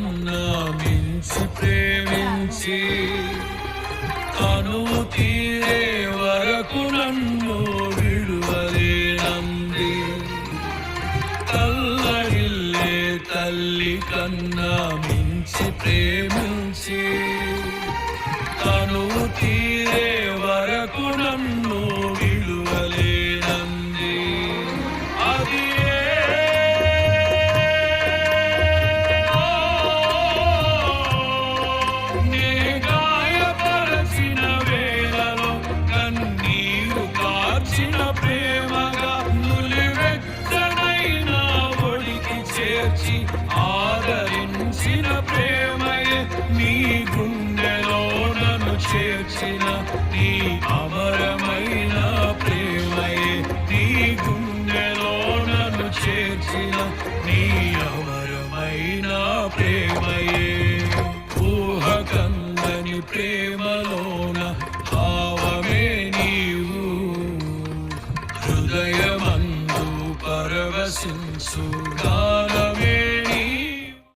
కన్నా మించి ప్రేమించి కనువు తీరే వరకు నన్ను విడువలేనంది. తల్లడిల్లే తల్లి కన్నా మించి ప్రేమించి కనువు తీరే వరకు నన్ను విడువలేనంది. అది ప్రేమగా నులివెచ్చనైనా ఒడికి చేర్చి ఆదరించిన ప్రేమయే నీ గుండెలో నన్ను చేర్చిన నీ అమరమైన ప్రేమయే నీ గుండెలో నన్ను చేర్చిన నీ అమరమైన ప్రేమయే. ఊహకందని ప్రేమలోన భావమే నీవు హృదయమందు పరవశించు.